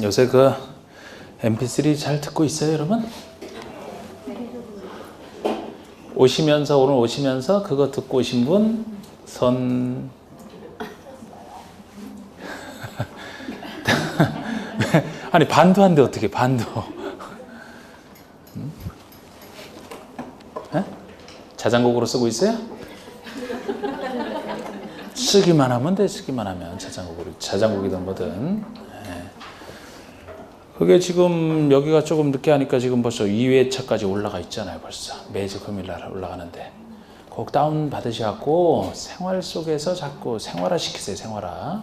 요새 그 MP3 잘 듣고 있어요, 여러분? 오시면서 오늘 오시면서 그거 듣고 오신 분 선 아니 반도 한데 어떻게 반도? 에? 자장곡으로 쓰고 있어요? 쓰기만 하면 돼. 쓰기만 하면 자장곡이든 뭐든. 그게 지금 여기가 조금 늦게 하니까 지금 벌써 2회차까지 올라가 있잖아요. 벌써 매주 금요일날 올라가는데 곡 다운 받으셔갖고 생활 속에서 자꾸 생활화 시키세요. 생활화.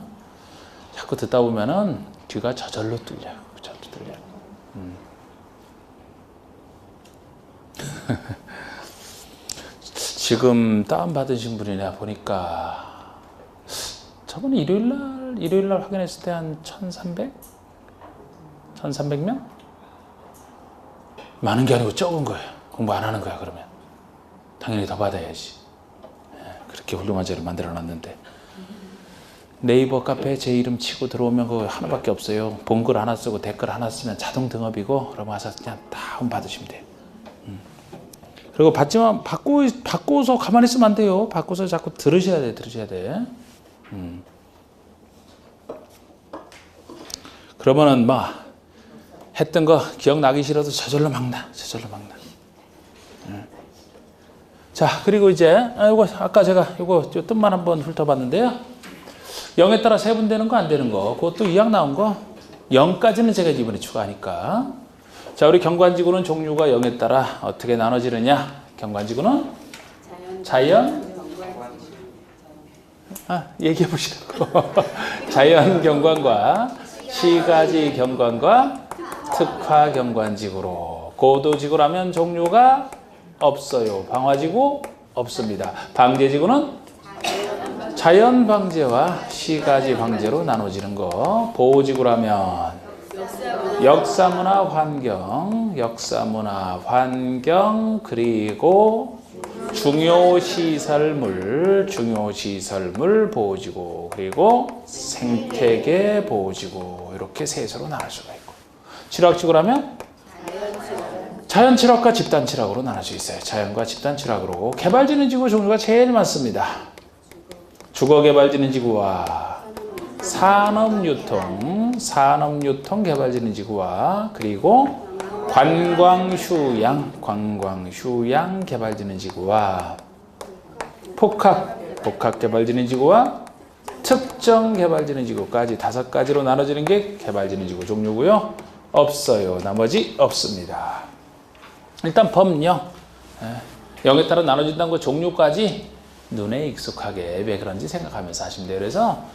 자꾸 듣다 보면은 귀가 저절로 뚫려요. 저절로 뚫려요. 지금 다운 받으신 분이나 보니까 저번에 일요일날 확인했을 때 한 1,300? 1,300명? 많은 게 아니고 적은 거예요. 공부 안 하는 거야, 그러면. 당연히 더 받아야지. 그렇게 훌륭한 자를 만들어 놨는데. 네이버 카페에 제 이름 치고 들어오면 그거 하나밖에 없어요. 본 글 하나 쓰고 댓글 하나 쓰면 자동 등업이고, 그러면 와서 그냥 다운 받으시면 돼요. 그리고 받지만, 받고서 가만히 있으면 안 돼요. 받고서 자꾸 들으셔야 돼. 그러면은 했던 거 기억나기 싫어도 저절로 막 나. 자, 그리고 이제 이거 아까 제가 이거 뜻만 한번 훑어봤는데요. 0에 따라 세분되는 거 안 되는 거, 그것도 2학 나온 거 0까지는 제가 이번에 추가하니까. 자, 우리 경관지구는 종류가 0에 따라 어떻게 나눠지느냐? 경관지구는 얘기해 보시라고. 자연 경관과 시가지 경관과 특화 경관지구로. 고도지구라면 종류가 없어요. 방화지구 없습니다. 방제지구는 자연 방제와 시가지 방제로 나눠지는 거. 보호지구라면 역사문화 환경, 그리고 중요시설물 보호지구, 그리고 생태계 보호지구, 이렇게 셋으로 나눌 수가 있고. 칠학지구라면 자연칠학과 집단칠학으로 나눠져 있어요. 자연과 집단칠학으로. 개발지능지구 종류가 제일 많습니다. 주거개발지능지구와 산업유통 개발지능지구와 그리고 관광휴양 개발지능지구와 복합개발지능지구와 특정개발지능지구까지 5가지로 나눠지는 게 개발지능지구 종류고요. 없어요. 나머지 없습니다. 일단 법령 0에 따라 나눠진다는 거 종류까지 눈에 익숙하게 왜 그런지 생각하면서 하시면 돼요. 그래서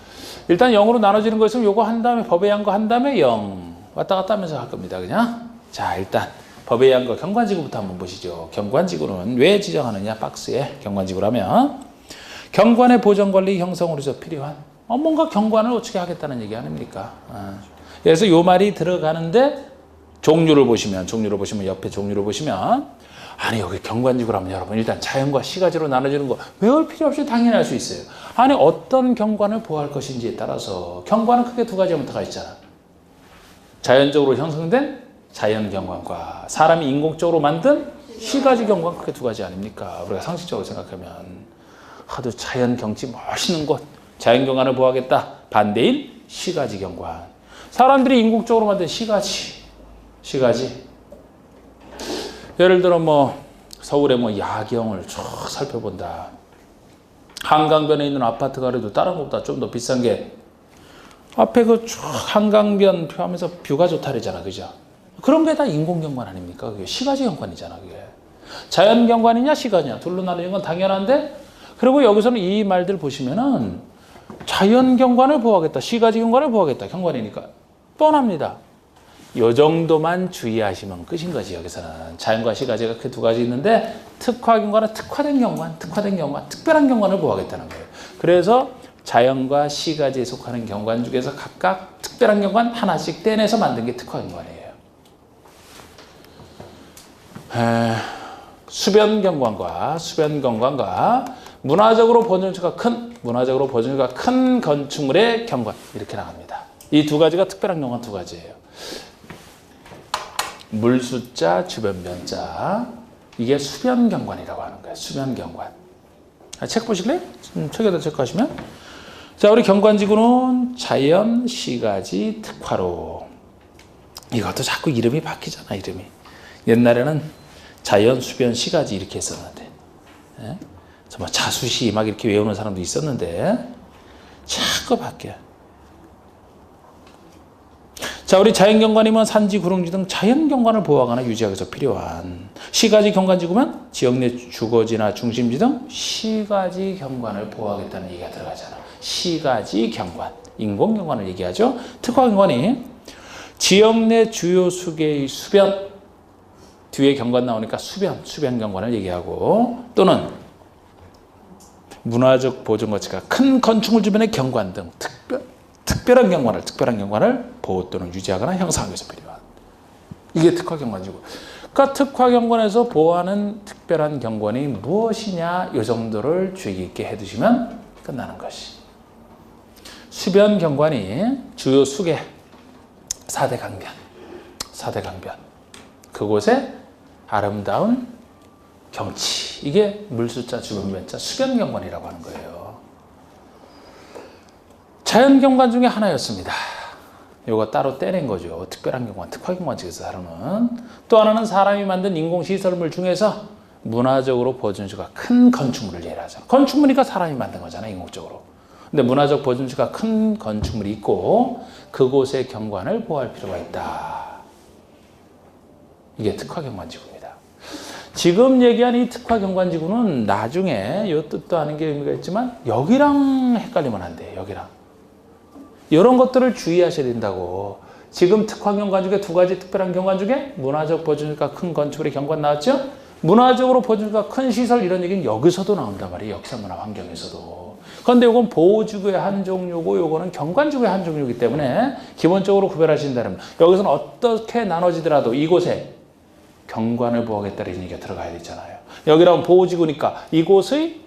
일단 0으로 나눠지는 거 있으면 요거 한 다음에 법에 의한 거 한 다음에 0 왔다 갔다 하면서 할 겁니다. 그냥. 자, 일단 법에 의한 거 경관지구부터 한번 보시죠. 경관지구는 왜 지정하느냐? 박스에 경관지구라면 경관의 보전관리 형성으로서 필요한 뭔가 경관을 어떻게 하겠다는 얘기 아닙니까? 그래서 요 말이 들어가는데 종류를 보시면 옆에 종류를 보시면 아니 여기 경관지구라면 여러분 일단 자연과 시가지로 나눠지는 거 외울 필요 없이 당연히 알 수 있어요. 아니 어떤 경관을 보호할 것인지에 따라서 경관은 크게 2가지가 들어가 있잖아. 자연적으로 형성된 자연경관과 사람이 인공적으로 만든 시가지 경관, 크게 2가지 아닙니까? 우리가 상식적으로 생각하면 하도 자연 경치 멋있는 곳 자연경관을 보호하겠다. 반대인 시가지 경관. 사람들이 인공적으로 만든 시가지. 예를 들어 서울의 야경을 쭉 살펴본다. 한강변에 있는 아파트가 그래도 다른 것보다 좀 더 비싼 게 앞에 그 쭉 한강변 하면서 뷰가 좋다 그러잖아. 그죠? 그런 게 다 인공경관 아닙니까? 그게 시가지 경관이잖아. 그게. 자연경관이냐 시가지냐 둘로 나누는 건 당연한데, 그리고 여기서는 이 말들 보시면은 자연경관을 보호하겠다. 시가지 경관을 보호하겠다. 경관이니까 뻔합니다. 요 정도만 주의하시면 끝인 거지. 여기서는 자연과 시가지가 그 2가지 있는데 특화경관은 특화된 경관, 특별한 경관을 보호하겠다는 거예요. 그래서 자연과 시가지에 속하는 경관 중에서 각각 특별한 경관 하나씩 떼내서 만든 게 특화경관이에요. 수변경관과 문화적으로 보존가치가 큰 건축물의 경관, 이렇게 나갑니다. 이 2가지가 특별한 경관 2가지예요. 물수자, 주변변자. 이게 수변경관이라고 하는 거예요. 수변경관. 책 보실래요? 책에다 체크하시면. 자, 우리 경관지구는 자연, 시가지, 특화로. 이것도 자꾸 이름이 바뀌잖아, 이름이. 옛날에는 자연, 수변, 시가지 이렇게 했었는데. 예? 정말 자수시 막 이렇게 외우는 사람도 있었는데 자꾸 바뀌어요. 자, 우리 자연경관이면 산지, 구릉지 등 자연경관을 보호하거나 유지하기 위해서 필요한. 시가지 경관지구면 지역 내 주거지나 중심지 등 시가지 경관을 보호하겠다는 얘기가 들어가잖아. 시가지 경관, 인공경관을 얘기하죠. 특화경관이 지역 내 주요 수계의 수변, 뒤에 경관 나오니까 수변경관을 얘기하고, 또는 문화적 보존 가치가 큰 건축물 주변의 경관 등 특별한 경관을 보호 또는 유지하거나 형성하기 위해서 필요한. 이게 특화경관이고. 그러니까 특화경관에서 보호하는 특별한 경관이 무엇이냐, 이 정도를 주의 깊게 해두시면 끝나는 것이. 수변경관이 주요 수계 4대 강변. 그곳에 아름다운 경치. 이게 물수자, 주변변자, 수변경관이라고 하는 거예요. 자연경관 중에 하나였습니다. 이거 따로 떼낸 거죠. 특별한 경관, 특화경관 측에서 다루는. 또 하나는 사람이 만든 인공시설물 중에서 문화적으로 보존수가 큰 건축물을 예라하죠. 건축물이니까 사람이 만든 거잖아요, 인공적으로. 근데 문화적 보존수가 큰 건축물이 있고 그곳의 경관을 보호할 필요가 있다. 이게 특화경관지구입니다. 지금 얘기한 이 특화경관지구는 나중에 이 뜻도 아는 게 의미가 있지만 여기랑 헷갈리면 안 돼요. 여기랑. 이런 것들을 주의하셔야 된다고. 지금 특화경관 중에 두 가지 특별한 경관 중에 문화적 보존수가 큰 건축물의 경관 나왔죠? 문화적으로 보존수가 큰 시설 이런 얘기는 여기서도 나온단 말이에요. 역사문화 환경에서도. 그런데 이건 보호지구의 한 종류고 이거는 경관지구의 한 종류이기 때문에 기본적으로 구별하신다면 여기서는 어떻게 나눠지더라도 이곳에 경관을 보호하겠다는 얘기가 들어가야 되잖아요. 여기랑 보호지구니까 이곳의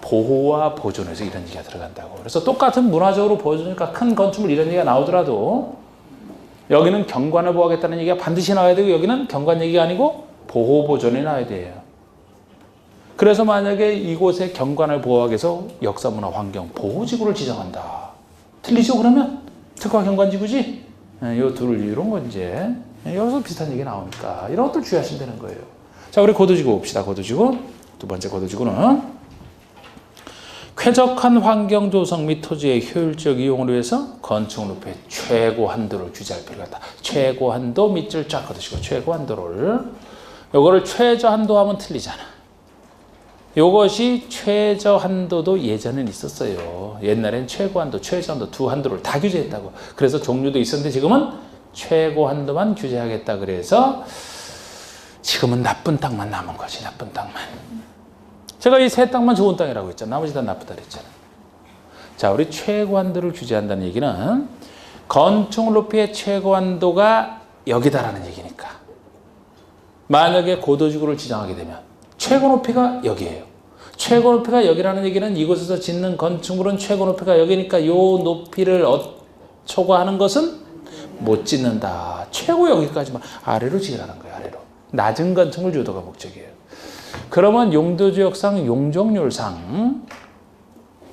보호와 보존에서 이런 얘기가 들어간다고. 그래서 똑같은 문화적으로 보존이니까 큰 건축물 이런 얘기가 나오더라도 여기는 경관을 보호하겠다는 얘기가 반드시 나와야 되고 여기는 경관 얘기가 아니고 보호 보존이 나와야 돼요. 그래서 만약에 이곳에 경관을 보호하기 위해서 역사문화 환경 보호지구를 지정한다. 틀리죠? 그러면 특화경관지구지? 이 둘을 이런 건 이제 여기서 비슷한 얘기 나오니까 이런 것들 주의하시면 되는 거예요. 자, 우리 고도지구 봅시다. 고도지구. 두 번째 고도지구는 쾌적한 환경 조성 및 토지의 효율적 이용을 위해서 건축 높이의 최고 한도를 규제할 필요가 있다. 최고 한도 밑줄 쫙 그어두시고 최고 한도를. 요거를 최저 한도 하면 틀리잖아. 요것이 최저 한도도 예전엔 있었어요. 옛날엔 최고 한도, 최저 한도 두 한도를 다 규제했다고. 그래서 종류도 있었는데 지금은 최고 한도만 규제하겠다. 그래서 지금은 나쁜 땅만 남은 거지. 나쁜 땅만. 제가 이 세 땅만 좋은 땅이라고 했잖아. 나머지 다 나쁘다 그랬잖아. 자, 우리 최고 한도를 규제한다는 얘기는 건축 높이의 최고 한도가 여기다라는 얘기니까. 만약에 고도지구를 지정하게 되면 최고 높이가 여기예요. 최고 높이가 여기라는 얘기는 이곳에서 짓는 건축물은 최고 높이가 여기니까 이 높이를 초과하는 것은 못 짓는다. 최고 여기까지만 아래로 지으라는 거예요. 아래로. 낮은 건축물 유도가 목적이에요. 그러면 용도지역상 용적률상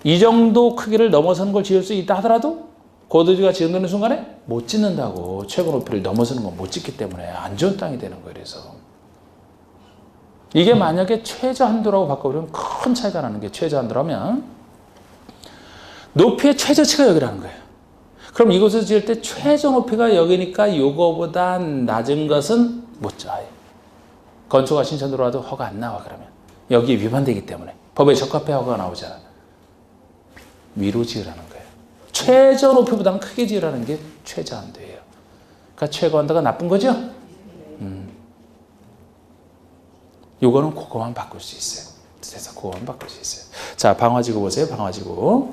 이 정도 크기를 넘어서는 걸 지을 수 있다 하더라도 고도지가 지어놓는 순간에 못 짓는다고. 최고 높이를 넘어서는 건 못 짓기 때문에 안 좋은 땅이 되는 거예요. 그래서 이게 만약에 최저 한도라고 바꿔버리면 큰 차이가 나는 게 최저 한도라면 높이의 최저치가 여기라는 거예요. 그럼 이곳에서 지을 때 최저 높이가 여기니까 이거보다 낮은 것은 못 지어요. 건축가 신청 들어와도 허가 안 나와. 그러면 여기에 위반되기 때문에 법에 적합해 허가가 나오잖아. 위로 지으라는 거예요. 최저 높이보다는 크게 지으라는 게 최저 한도예요. 그러니까 최고 한도가 나쁜 거죠? 요거는 그거만 바꿀 수 있어요. 그래서 그거만 바꿀 수 있어요. 자, 방화지구 보세요. 방화지구.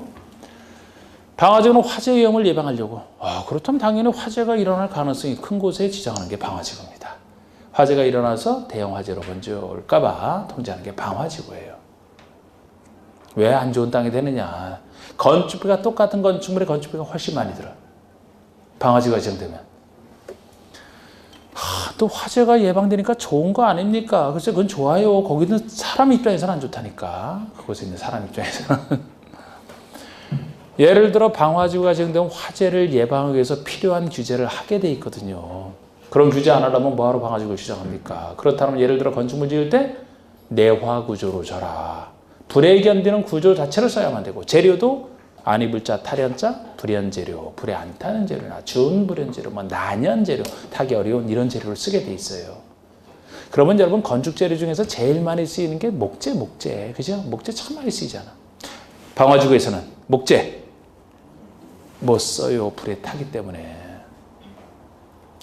방화지구는 화재 위험을 예방하려고. 그렇다면 당연히 화재가 일어날 가능성이 큰 곳에 지정하는 게 방화지구입니다. 화재가 일어나서 대형 화재로 먼저 올까봐 통제하는 게 방화지구예요. 왜 안 좋은 땅이 되느냐? 건축비가 똑같은 건축물의 건축비가 훨씬 많이 들어. 방화지구가 지정되면. 또 화재가 예방되니까 좋은 거 아닙니까? 글쎄 그건 좋아요. 거기는 사람 입장에서는 안 좋다니까. 그곳에 있는 사람 입장에서는. 예를 들어 방화지구가 지정되면 화재를 예방하기 위해서 필요한 규제를 하게 돼 있거든요. 그런 규제 안 하려면 뭐하러 방화지구를 지정합니까? 그렇다면 예를 들어 건축물 지을 때 내화 구조로 져라. 불에 견디는 구조 자체를 써야만 되고 재료도 안입을자 탈연자 불연재료, 불에 안 타는 재료나 준불연재료, 뭐 난연재료, 타기 어려운 이런 재료를 쓰게 돼 있어요. 그러면 여러분 건축재료 중에서 제일 많이 쓰이는 게 목재, 그죠? 목재 참 많이 쓰이잖아. 방화지구에서는 목재 못 써요. 불에 타기 때문에.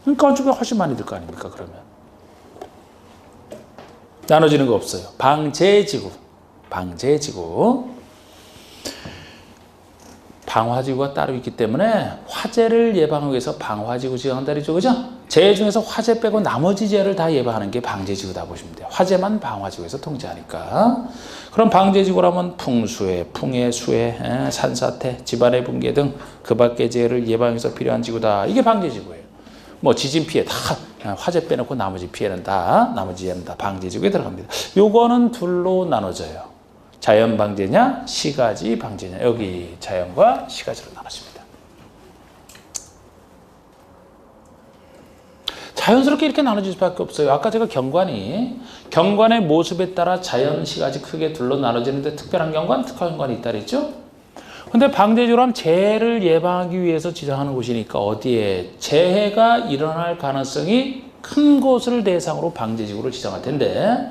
그러니까 건축비가 훨씬 많이 들 거 아닙니까? 그러면 나눠지는 거 없어요. 방제지구. 방화지구가 따로 있기 때문에 화재를 예방하기 위해서 방화지구 지정한다 그러죠. 그죠? 재해 중에서 화재 빼고 나머지 재해를 다 예방하는 게 방제지구다 보시면 돼요. 화재만 방화지구에서 통제하니까. 그럼 방제지구라면 풍수해, 풍해, 수해, 산사태, 집안의 붕괴 등 그 밖의 재해를 예방해서 필요한 지구다. 이게 방제지구예요. 뭐 지진 피해 다 화재 빼놓고 나머지 피해는 다 나머지 재해는 다 방제지구에 들어갑니다. 요거는 둘로 나눠져요. 자연 방제냐, 시가지 방제냐. 여기 자연과 시가지로 나눠집니다. 자연스럽게 이렇게 나눠질 수밖에 없어요. 아까 제가 경관의 모습에 따라 자연, 시가지 크게 둘로 나눠지는데 특별한 경관, 특화한 경관이 있다 그랬죠? 근데 방제지구로 하면 재해를 예방하기 위해서 지정하는 곳이니까 어디에 재해가 일어날 가능성이 큰 곳을 대상으로 방제지구를 지정할 텐데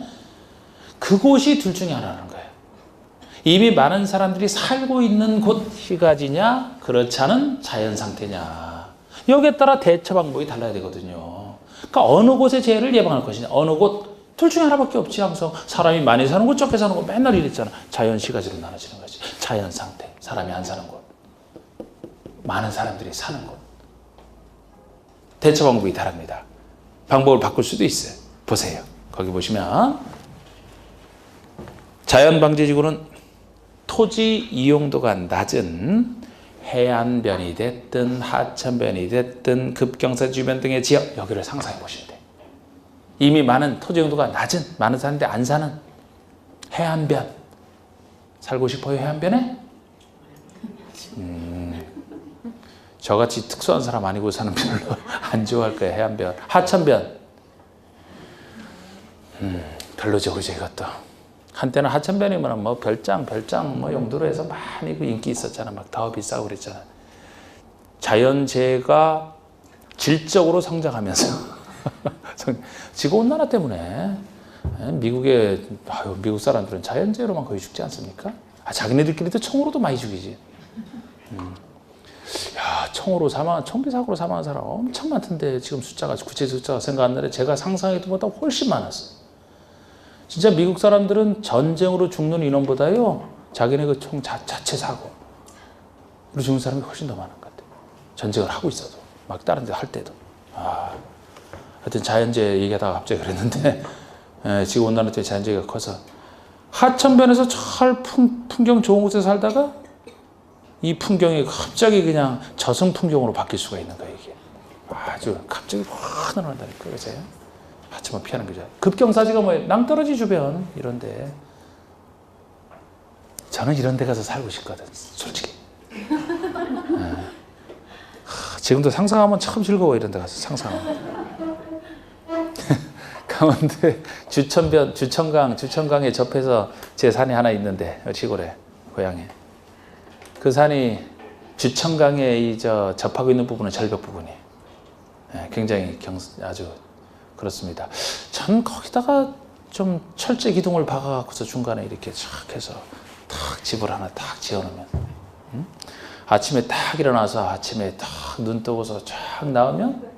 그곳이 둘 중에 하나라는 거예요. 이미 많은 사람들이 살고 있는 곳 시가지냐 그렇지 않은 자연 상태냐 여기에 따라 대처 방법이 달라야 되거든요. 그러니까 어느 곳에 재해를 예방할 것이냐 어느 곳 둘 중에 하나밖에 없지. 항상 사람이 많이 사는 곳 적게 사는 곳 맨날 이랬잖아. 자연 시가지로 나눠지는 거지. 자연 상태 사람이 안 사는 곳 많은 사람들이 사는 곳 대처 방법이 다릅니다. 방법을 바꿀 수도 있어요. 보세요. 거기 보시면 자연 방제지구는 토지 이용도가 낮은 해안변이 됐든 하천변이 됐든 급경사 주변 등의 지역 여기를 상상해 보시면 돼요. 이미 많은 토지 이용도가 낮은 많은 사람들이 안 사는 해안변 살고 싶어요? 해안변에? 저같이 특수한 사람 아니고 사는 별로 안 좋아할 거예요. 해안변 하천변 별로죠. 그죠 이것도. 한때는 하천변이면 뭐 별장 뭐 용도로 해서 많이 그 인기 있었잖아. 막 더 비싸고 그랬잖아. 자연재해가 질적으로 성장하면서 지구온난화 때문에 미국 사람들은 자연재해로만 거의 죽지 않습니까? 자기네들끼리도 총으로도 많이 죽이지. 야, 총기 사고로 사망한 사람 엄청 많던데 지금 구체 숫자가 생각 안 나는데 제가 상상했던 것보다 훨씬 많았어. 진짜 미국 사람들은 전쟁으로 죽는 인원보다요 자기네 그 총 자체 사고로 죽는 사람이 훨씬 더 많은 것 같아요. 전쟁을 하고 있어도 막 다른 데 할 때도. 하여튼 자연재해 얘기하다가 갑자기 그랬는데 지금 온난화 때문에 자연재해가 커서 하천변에서 잘 풍경 좋은 곳에 살다가 이 풍경이 갑자기 그냥 저승 풍경으로 바뀔 수가 있는 거예요. 이게 아주 갑자기 확 늘어난다니까. 그래서 하천만 피하는 거죠. 급경사지가 뭐예요? 낭떠러지 주변 이런데 저는 이런 데 가서 살고 싶거든 솔직히. 지금도 상상하면 참 즐거워. 이런 데 가서 상상하면. 강원도에 주천강에 접해서 제 산이 하나 있는데 시골에 고향에 그 산이 주천강에 접하고 있는 부분은 절벽 부분이 굉장히 아주 그렇습니다. 전 거기다가 좀 철제 기둥을 박아갖고서 중간에 이렇게 촥 해서 탁 집을 하나 탁 지어놓으면 아침에 딱 일어나서 아침에 딱 눈 뜨고서 쫙 나오면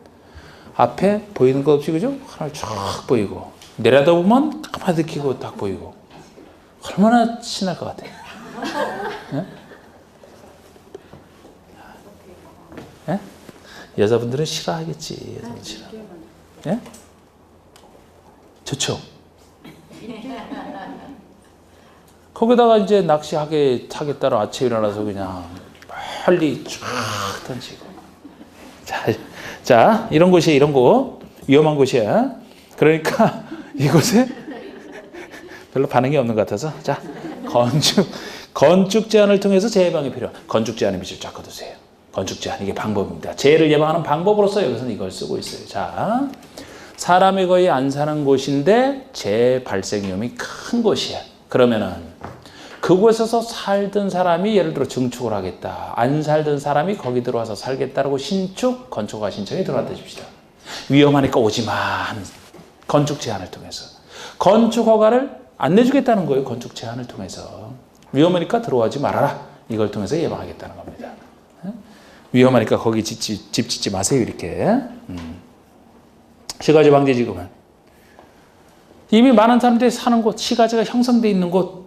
앞에 보이는 거 없이 그죠? 하늘 쫙 보이고 내려다보면 까마득 끼고 딱 보이고 얼마나 신날 것 같아요. 네? 네? 여자분들은 싫어하겠지. 여자분들 싫어. 네? 좋죠. 거기다가 이제 낚시하겠다로 아침에 일어나서 그냥 멀리 쫙 던지고. 자, 이런 곳이 이런 곳. 위험한 곳이야. 그러니까 이곳에 별로 반응이 없는 것 같아서 자, 건축 제한을 통해서 재해 예방이 필요한 건축 제한의 밑줄 쫙 그어두세요. 건축 제한 이게 방법입니다. 재해를 예방하는 방법으로서 여기서는 이걸 쓰고 있어요. 자, 사람이 거의 안 사는 곳인데 재해 발생 위험이 큰 곳이야. 그러면은 그곳에서 살던 사람이 예를 들어 증축을 하겠다. 안 살던 사람이 거기 들어와서 살겠다라고 신축, 건축허가 신청이 들어왔다 줍시다. 위험하니까 오지 마. 건축 제한을 통해서. 건축허가를 안 내주겠다는 거예요. 건축 제한을 통해서. 위험하니까 들어오지 말아라. 이걸 통해서 예방하겠다는 겁니다. 위험하니까 거기 집 짓지 마세요. 이렇게. 시가지 방지지구는 이미 많은 사람들이 사는 곳, 시가지가 형성되어 있는 곳,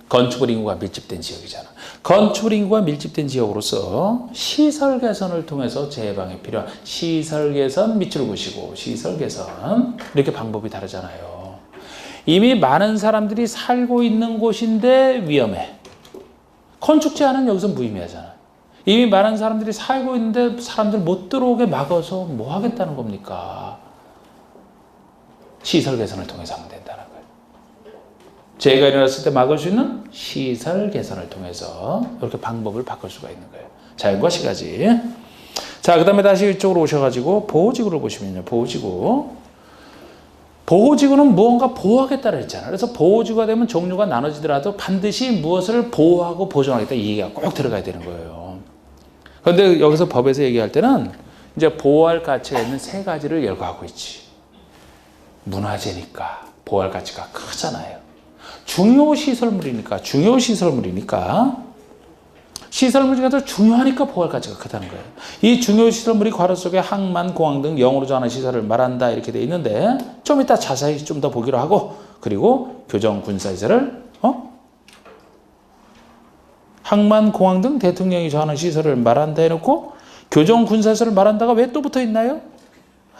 건축물 인구가 밀집된 지역이잖아. 건축물 인구가 밀집된 지역으로서 시설 개선을 통해서 재해방에 필요한 시설 개선 밑줄 그으시고 시설 개선 이렇게 방법이 다르잖아요. 이미 많은 사람들이 살고 있는 곳인데 위험해. 건축 제한은 여기서 무의미하잖아. 이미 많은 사람들이 살고 있는데 사람들 못 들어오게 막아서 뭐 하겠다는 겁니까? 시설 개선을 통해서 하면 된다는 거예요. 재해가 일어났을 때 막을 수 있는 시설 개선을 통해서 이렇게 방법을 바꿀 수가 있는 거예요. 자연과 시가지. 자, 그 다음에 다시 이쪽으로 오셔가지고 보호지구를 보시면요. 보호지구. 보호지구는 무언가 보호하겠다고 했잖아요. 그래서 보호지구가 되면 종류가 나눠지더라도 반드시 무엇을 보호하고 보존하겠다 이 얘기가 꼭 들어가야 되는 거예요. 그런데 여기서 법에서 얘기할 때는 이제 보호할 가치가 있는 세 가지를 열거하고 있지. 문화재니까 보호할 가치가 크잖아요. 중요시설물이니까 시설물 중에서 중요하니까 보호할 가치가 크다는 거예요. 이 중요시설물이 괄호 속에 항만, 공항 등 영어로 정하는 시설을 말한다 이렇게 되어 있는데 좀 이따 자세히 좀 더 보기로 하고 그리고 교정, 군사시설을 항만, 공항 등 대통령이 정하는 시설을 말한다 해놓고 교정, 군사시설을 말한다가 왜 또 붙어 있나요?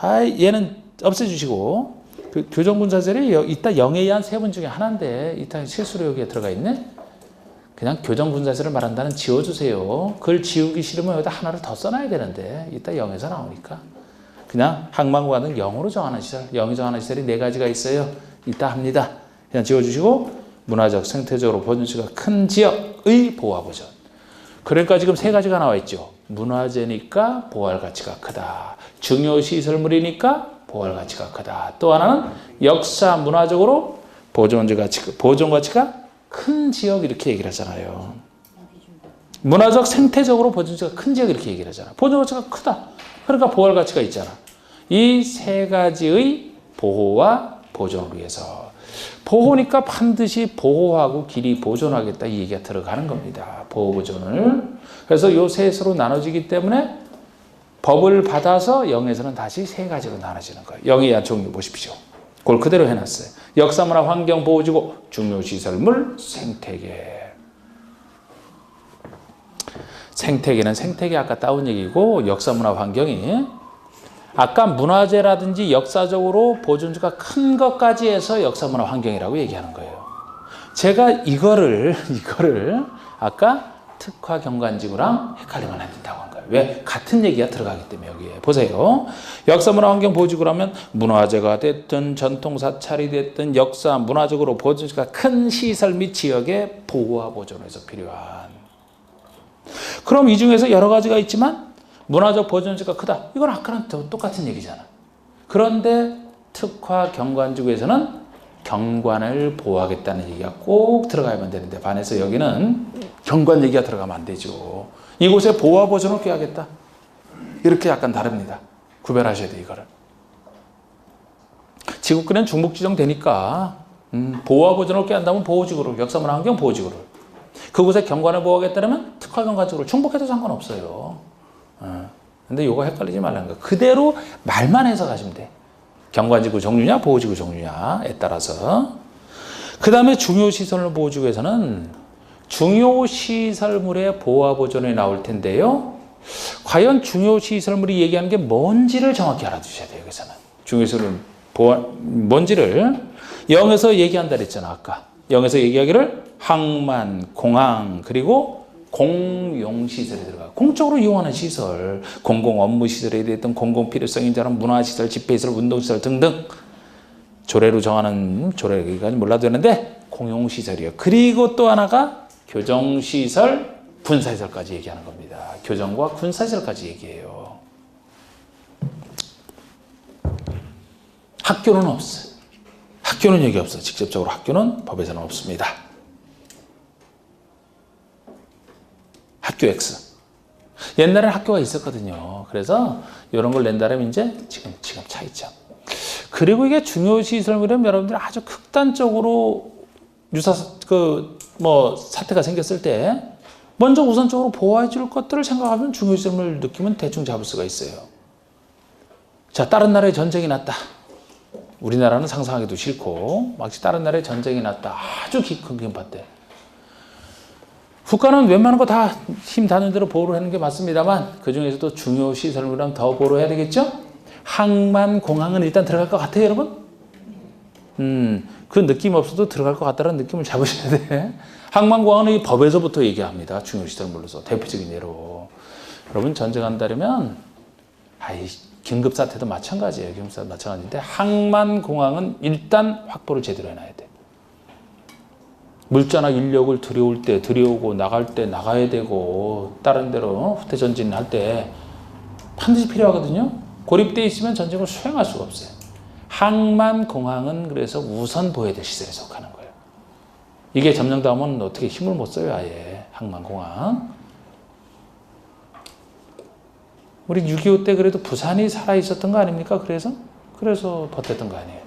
얘는 없애주시고 교정, 군사시설이 이따 영에 의한 세 번 중에 하나인데 이따 실수로 여기에 들어가 있네. 그냥 교정, 군사시설을 말한다는 지워주세요. 그걸 지우기 싫으면 여기다 하나를 더 써놔야 되는데 이따 영에서 나오니까 그냥 항만공항 등 영으로 정하는 시설, 영이 정하는 시설이 네 가지가 있어요. 이따 합니다. 그냥 지워주시고 문화적, 생태적으로 보존치가 큰 지역의 보호와 보존. 그러니까 지금 세 가지가 나와 있죠. 문화재니까 보호할 가치가 크다. 중요시설물이니까 보호할 가치가 크다. 또 하나는 역사, 문화적으로 보존 가치가 큰 지역 이렇게 얘기를 하잖아요. 문화적, 생태적으로 보존가치가 큰 지역 이렇게 얘기를 하잖아. 보존가치가 크다. 그러니까 보호할 가치가 있잖아. 이 세 가지의 보호와 보존을 위해서. 보호니까 반드시 보호하고 길이 보존하겠다 이 얘기가 들어가는 겁니다. 보호 보존을. 그래서 이 셋으로 나눠지기 때문에 법을 받아서 영에서는 다시 세 가지로 나눠지는 거예요. 영에 의한 종류 보십시오. 그걸 그대로 해놨어요. 역사문화 환경 보호지구, 중요시설물, 생태계. 생태계는 생태계 아까 따온 얘기고 역사문화 환경이 아까 문화재라든지 역사적으로 보존주가 큰 것까지 해서 역사문화 환경이라고 얘기하는 거예요. 제가 이거를 아까 특화 경관지구랑 헷갈리면 안 된다고 한 거예요. 왜? 같은 얘기가 들어가기 때문에 여기에. 보세요. 역사문화 환경 보호지구라면 문화재가 됐든 전통사찰이 됐든 역사, 문화적으로 보존주가 큰 시설 및 지역의 보호와 보존에서 필요한. 그럼 이 중에서 여러 가지가 있지만 문화적 보존주가 크다. 이건 아까랑 똑같은 얘기잖아. 그런데 특화 경관지구에서는 경관을 보호하겠다는 얘기가 꼭 들어가야만 되는데 반해서 여기는 경관 얘기가 들어가면 안 되죠. 이곳에 보호와 보존을 꾀하겠다. 이렇게 약간 다릅니다. 구별하셔야 돼 이거를. 지구권은 중복 지정되니까 보호와 보존을 꾀한다면 보호지구를, 역사문화 환경 보호지구를. 그곳에 경관을 보호하겠다면 특화 경관지구를 충복해도 상관없어요. 근데 이거 헷갈리지 말라는 거야. 그대로 말만 해서 가시면 돼. 경관지구 종류냐 보호지구 종류냐에 따라서. 그 다음에 중요시설물 보호지구에서는 중요시설물의 보호와 보존이 나올 텐데요. 과연 중요시설물이 얘기하는 게 뭔지를 정확히 알아두셔야 돼요. 여기서는 중요시설물 뭔지를 영에서 얘기한다 그랬잖아. 아까 영에서 얘기하기를 항만, 공항 그리고 공용시설에 들어가요. 공적으로 이용하는 시설, 공공 업무 시설에 대했던 공공 필요성 인자는 문화시설, 집회시설, 운동시설 등등 조례로 정하는 조례까지 몰라도 되는데 공용시설이에요. 그리고 또 하나가 교정시설, 군사시설까지 얘기하는 겁니다. 교정과 군사시설까지 얘기해요. 학교는 없어요. 학교는 여기 없어요. 직접적으로 학교는 법에서는 없습니다. 학교 X. 옛날에는 학교가 있었거든요. 그래서 이런 걸 낸다면 이제 지금 차이점. 그리고 이게 중요시설이면 여러분들이 아주 극단적으로 사태가 생겼을 때 먼저 우선적으로 보호해 줄 것들을 생각하면 중요시설을 느끼면 대충 잡을 수가 있어요. 자, 다른 나라에 전쟁이 났다. 우리나라는 상상하기도 싫고 마치 다른 나라에 전쟁이 났다. 아주 큰 긴박대. 국가는 웬만한 거 다 힘 닿는 대로 보호를 하는 게 맞습니다만 그중에서도 중요시설을 더 보호를 해야 되겠죠? 항만 공항은 일단 들어갈 것 같아요, 여러분? 그 느낌 없어도 들어갈 것 같다는 느낌을 잡으셔야 돼. 항만 공항은 이 법에서부터 얘기합니다. 중요시설물로서 대표적인 예로. 여러분 전쟁한다면 긴급 사태도 마찬가지예요. 긴급 사태 마찬가지인데 항만 공항은 일단 확보를 제대로 해놔야 돼. 물자나 인력을 들여오고 나갈 때 나가야 되고 다른 데로 후퇴 전진할 때 반드시 필요하거든요. 고립되어 있으면 전쟁을 수행할 수가 없어요. 항만 공항은 그래서 우선 보호해야 될 시설에 속하는 거예요. 이게 점령당하면 어떻게 힘을 못 써요, 아예. 항만 공항. 우리 6.25 때 그래도 부산이 살아 있었던 거 아닙니까? 그래서 버텼던 거 아니에요.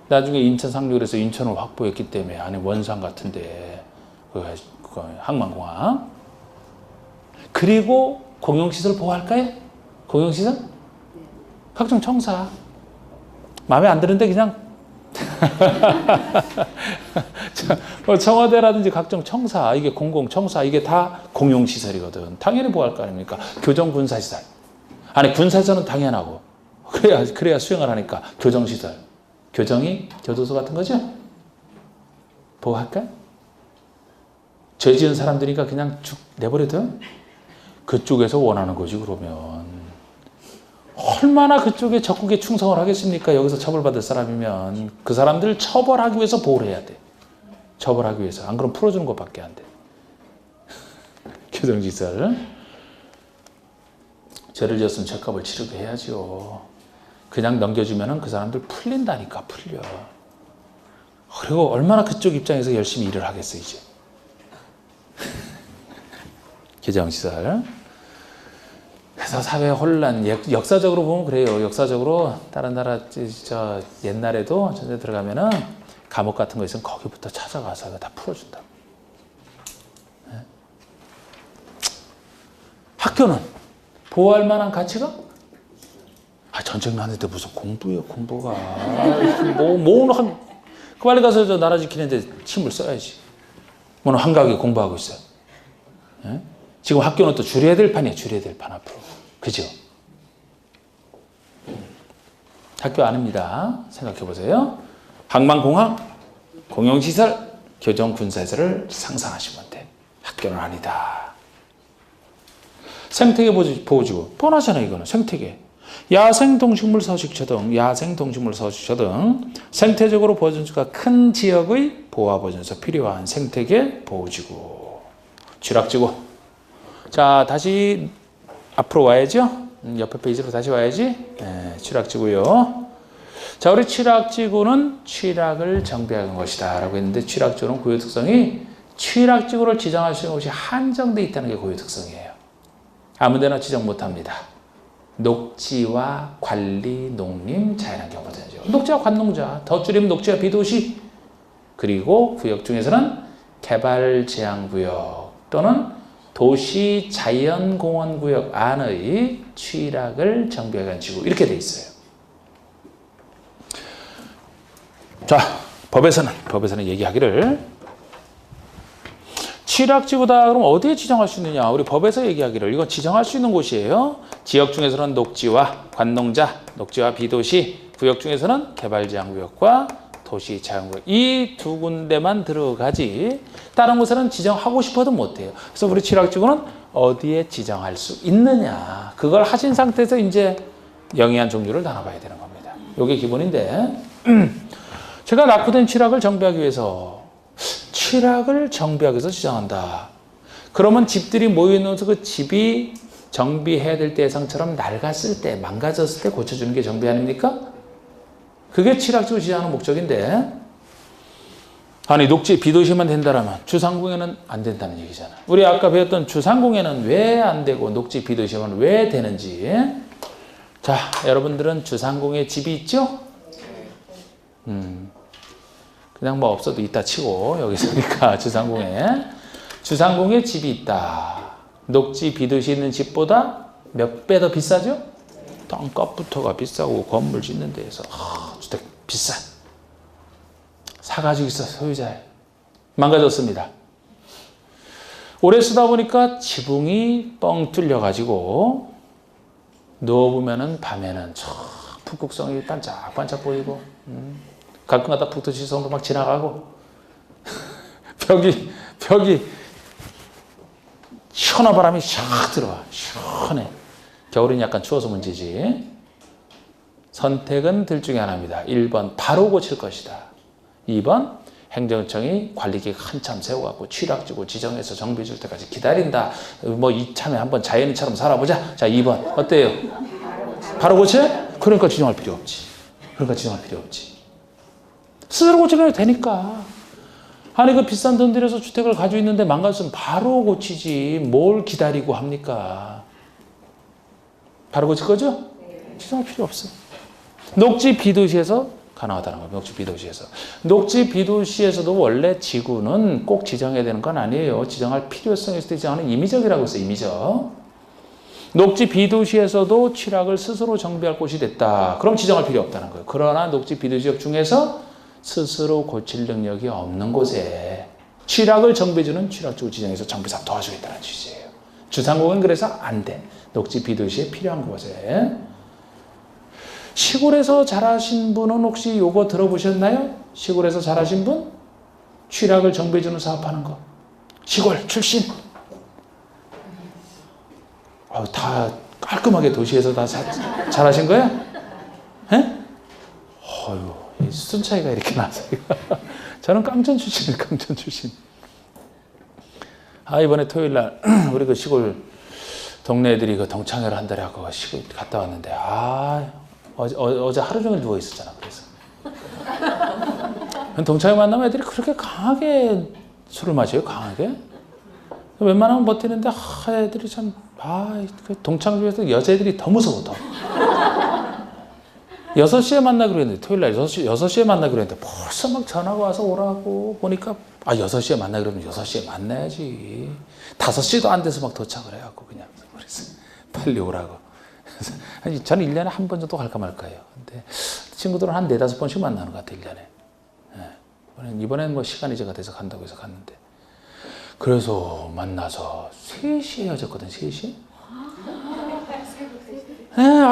나중에 인천 상륙에서 인천을 확보했기 때문에 안에 원산 같은데 그 항만공항. 그리고 공용시설 보호할까요? 공용시설? 각종 청사. 마음에 안 드는데 그냥 청와대라든지 각종 청사, 이게 공공청사, 이게 다 공용시설이거든. 당연히 보호할 거 아닙니까? 교정군사시설. 아니 군사시설은 당연하고 그래야 수행을 하니까 교정시설. 교정이 교도소 같은 거죠? 보호할까요? 죄 지은 사람들이니까 그냥 쭉 내버려둬요? 그쪽에서 원하는 거지 그러면. 얼마나 그쪽에 적극에 충성을 하겠습니까? 여기서 처벌받을 사람이면. 그 사람들 처벌하기 위해서 보호를 해야 돼. 처벌하기 위해서. 안 그러면 풀어주는 것밖에 안 돼. 교정시설. 죄를 지었으면 죄값을 치르게 해야죠. 그냥 넘겨주면 그 사람들 풀린다니까, 풀려. 그리고 얼마나 그쪽 입장에서 열심히 일을 하겠어, 이제. 교정시설. 그래서 사회 혼란, 역사적으로 보면 그래요. 역사적으로 다른 나라, 옛날에도 전에 들어가면은 감옥 같은 거 있으면 거기부터 찾아가서 다 풀어준다. 네? 학교는 보호할 만한 가치가? 전쟁 났는데 무슨 공부예요, 공부가. 빨리 가서 저 나라 지키는데 힘을 써야지. 뭐는 한가하게 공부하고 있어요. 네? 지금 학교는 또 줄여야 될 판이에요, 줄여야 될 판 앞으로. 그죠? 학교 아닙니다. 생각해 보세요. 항만공항, 공용시설, 교정군사시설을 상상하시면 돼. 학교는 아니다. 생태계 보호지구. 뻔하잖아요, 이거는. 생태계. 야생동식물 서식처 등 생태적으로 보존수가 큰 지역의 보호와 보존에서 필요한 생태계 보호지구. 취락지구. 자, 다시 앞으로 와야죠. 옆에 페이지로 다시 와야지. 네, 취락지구요. 자, 우리 취락지구는 취락을 정비하는 것이다 라고 했는데 취락지구는 고유 특성이 취락지구를 지정할 수 있는 곳이 한정되어 있다는 게 고유 특성이에요. 아무데나 지정 못합니다. 녹지와 관리, 농림, 자연환경 보전지구. 녹지와 관농자, 더 줄이면 녹지와 비도시. 그리고 구역 중에서는 개발제한구역 또는 도시 자연공원구역 안의 취락을 정비하는 지구. 이렇게 돼 있어요. 자, 법에서는 얘기하기를 취락지구다 그럼 어디에 지정할 수 있느냐? 우리 법에서 얘기하기를 이건 지정할 수 있는 곳이에요. 지역 중에서는 녹지와 관농자, 녹지와 비도시, 구역 중에서는 개발제한구역과 도시, 자연구역 이 두 군데만 들어가지 다른 곳에는 지정하고 싶어도 못해요. 그래서 우리 취락지구는 어디에 지정할 수 있느냐 그걸 하신 상태에서 이제 영해한 종류를 나눠봐야 되는 겁니다. 이게 기본인데 제가 낙후된 취락을 정비하기 위해서 취락을 정비하기 위해서 지정한다. 그러면 집들이 모여있는 그 집이 정비해야 될 때 예상처럼 낡았을 때 망가졌을 때 고쳐주는 게 정비 아닙니까? 그게 취락지구 지정하는 목적인데 아니 녹지 비도시만 된다라면 주상공에는 안 된다는 얘기잖아. 우리 아까 배웠던 주상공에는 왜 안 되고 녹지 비도시만 왜 되는지. 자, 여러분들은 주상공에 집이 있죠? 그냥 뭐 없어도 있다 치고 여기 있으니까 주상공에 집이 있다. 녹지 비도시 있는 집보다 몇 배 더 비싸죠? 땅값부터가 비싸고 건물 짓는 데에서 주택 비싸. 사가지고 있어 소유자에. 망가졌습니다. 오래 쓰다 보니까 지붕이 뻥 뚫려가지고 누워보면은 밤에는 북극성이 반짝반짝 보이고 가끔가다 북두칠성도 막 지나가고 벽이 시원한 바람이 샥 들어와. 시원해. 겨울은 약간 추워서 문제지. 선택은 둘 중에 하나입니다. 1번 바로 고칠 것이다. 2번 행정청이 관리계획 한참 세워갖고 취락지구 지정해서 정비 줄 때까지 기다린다. 뭐 이참에 한번 자연인처럼 살아보자. 자 2번 어때요? 바로 고쳐? 그러니까 지정할 필요 없지. 스스로 고치면 되니까. 아니 그 비싼 돈 들여서 주택을 가지고 있는데 망가졌으면 바로 고치지 뭘 기다리고 합니까? 바로 고칠 거죠? 지정할 필요 없어. 녹지 비도시에서 가능하다는 거예요. 녹지 비도시에서도 원래 지구는 꼭 지정해야 되는 건 아니에요. 지정할 필요성이 있을 때 지정하는 임의적이라고 했어요. 임의적. 녹지 비도시에서도 취락을 스스로 정비할 곳이 됐다. 그럼 지정할 필요 없다는 거예요. 그러나 녹지 비도시역 중에서 스스로 고칠 능력이 없는 곳에 취락을 정비해주는 취락지구 지정에서 정비사업 도와주겠다는 취지예요. 주상공은 그래서 안 돼. 녹지 비도시에 필요한 곳에. 시골에서 자라신 분은 혹시 요거 들어보셨나요? 시골에서 자라신 분? 취락을 정비해주는 사업하는 거. 시골 출신. 다 깔끔하게 도시에서 다 자라신 거야? 에? 수준 차이가 이렇게 나서. 저는 깡천 출신이에요. 이번에 토요일 날 우리 그 시골 동네 애들이 그 동창회를 한 달에 하고 시골 갔다 왔는데 어제 하루 종일 누워 있었잖아. 그래서 동창회 만나면 애들이 그렇게 강하게 술을 마셔요. 강하게. 웬만하면 버티는데 애들이 참 동창 중에서 여자애들이 더 무서워. 더. 6시에 만나기로 했는데 토요일 날 6시에 만나기로 했는데 벌써 막 전화가 와서 오라고 보니까 6시에 만나기로 하면 6시에 만나야지. 5시도 안 돼서 막 도착을 해갖고 그냥 그래서 빨리 오라고. 아니, 저는 1년에 한 번 정도 갈까 말까요. 근데 친구들은 한 4-5번씩 만나는 것 같아요. 1년에. 이번엔 뭐 시간이 제가 돼서 간다고 해서 갔는데. 그래서 만나서 3시에 헤어졌거든. 3시.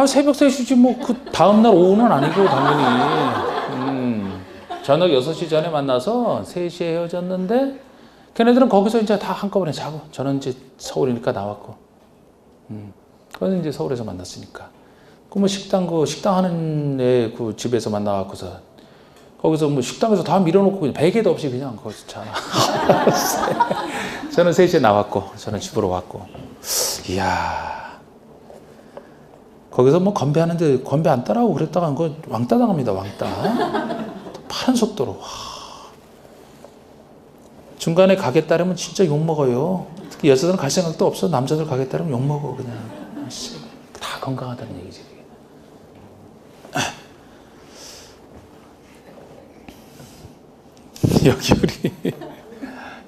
새벽 3시지 뭐 그 다음날 오후는 아니고 당연히. 저녁 6시 전에 만나서 3시에 헤어졌는데 걔네들은 거기서 이제 다 한꺼번에 자고 저는 이제 서울이니까 나왔고. 그래서 이제 서울에서 만났으니까. 뭐 식당 하는 애 그 집에서 만나갖고서 거기서 뭐 식당에서 다 밀어놓고 그냥 베개도 없이 그냥 거기서 자. 저는 3시에 나왔고 저는 집으로 왔고. 이야. 거기서 뭐 건배하는데 건배 안 따라하고 그랬다가 그거 왕따 당합니다. 왕따. 빠른 속도로. 중간에 가게 따르면 진짜 욕먹어요. 특히 여자들은 갈 생각도 없어. 남자들 가게 따르면 욕먹어 그냥. 다 건강하다는 얘기지.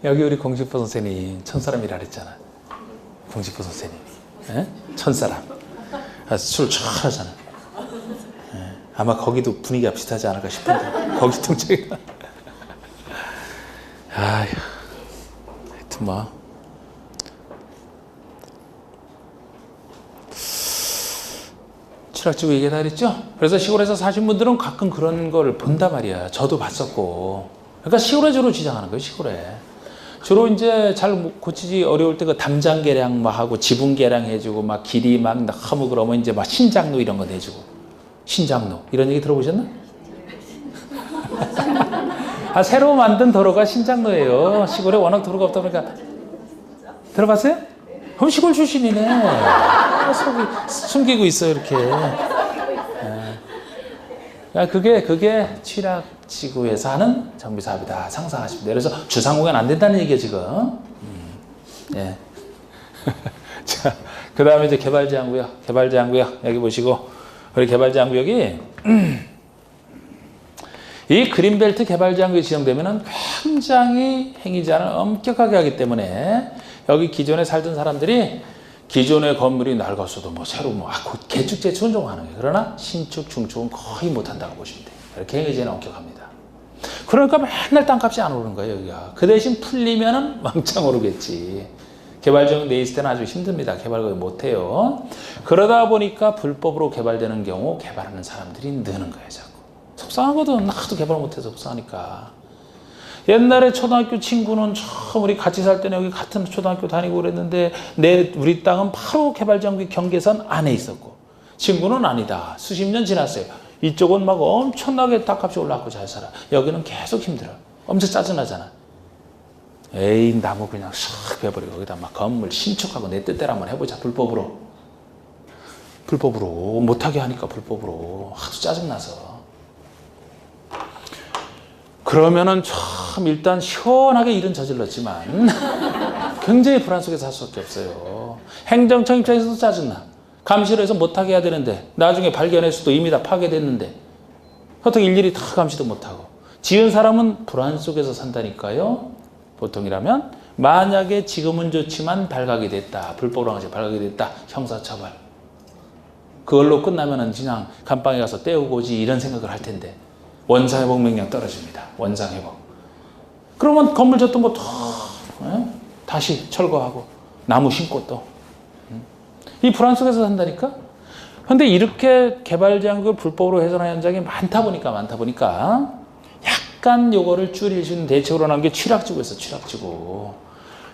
여기 우리 공식보 선생님 천사람이라 그랬잖아. 공식보 선생님. 천사람. 술 잘하잖아. 아마 거기도 분위기가 비슷하지 않을까 싶은데 거기 통째가. 아휴, 하여튼 뭐 취락지구 얘기다 그랬죠? 그래서 시골에서 사신 분들은 가끔 그런 걸 본단 말이야. 저도 봤었고. 그러니까 시골에 주로 지정하는 거예요, 시골에. 주로 이제 잘 고치기 어려울 때 그 담장 계량 막 하고 지붕 계량 해주고 막 길이 막 너무 그러면 이제 막 신장로 이런 거 내주고. 신장로. 이런 얘기 들어보셨나? 아, 새로 만든 도로가 신장로예요. 시골에 워낙 도로가 없다 보니까. 들어봤어요? 그럼 시골 출신이네. 속이 숨기고 있어요, 이렇게. 그게 취락지구에서 하는 정비사업이다. 상상하시면 돼요. 그래서 주상공연 안 된다는 얘기예요, 지금. 예. 자, 그 다음에 이제 개발제한구역. 여기 보시고. 우리 개발제한구역이 이 그린벨트 개발제한구역이 지정되면은 굉장히 행위 제한을 엄격하게 하기 때문에 여기 기존에 살던 사람들이 기존의 건물이 낡았어도 뭐 새로 개축 재축은 좀 하는 거예요. 그러나 신축 중축은 거의 못한다고 보시면 돼요. 이렇게 행위 제한은 엄격합니다. 그러니까 맨날 땅값이 안 오르는 거예요, 여기가. 그 대신 풀리면은 왕창 오르겠지. 개발지역 내 있을 때는 아주 힘듭니다. 개발 거의 못해요. 그러다 보니까 불법으로 개발되는 경우 개발하는 사람들이 느는 거예요, 자꾸. 속상하거든. 하도 개발 못해서 속상하니까. 옛날에 초등학교 친구는 처음 우리 같이 살 때는 여기 같은 초등학교 다니고 그랬는데 우리 땅은 바로 개발장비 경계선 안에 있었고 친구는 아니다. 수십 년 지났어요. 이쪽은 막 엄청나게 땅값이 올라가고 잘 살아. 여기는 계속 힘들어. 엄청 짜증나잖아. 에이, 나무 그냥 싹 베어버리고 거기다 막 건물 신축하고 내 뜻대로 한번 해보자. 불법으로 못하게 하니까 불법으로 하도 짜증나서. 그러면은 참 일단 시원하게 일은 저질렀지만 굉장히 불안 속에 살 수밖에 없어요. 행정청 입장에서도 짜증나. 감시를 해서 못하게 해야 되는데 나중에 발견했어도 이미 다 파괴됐는데 어떻게 일일이 다 감시도 못하고. 지은 사람은 불안 속에서 산다니까요. 보통이라면 만약에 지금은 좋지만 발각이 됐다. 불법으로 한 것이 발각이 됐다. 형사처벌. 그걸로 끝나면은 그냥 감방에 가서 때우고 오지 이런 생각을 할 텐데 원상회복 명령 떨어집니다. 원상회복. 그러면 건물 졌던 거 다시 철거하고 나무 심고 또. 이 불안 속에서 산다니까? 근데 이렇게 개발제한구역을 불법으로 훼손하는 현장이 많다 보니까 약간 요거를 줄일 수 있는 대책으로 나온 게 취락지구였어, 취락지구.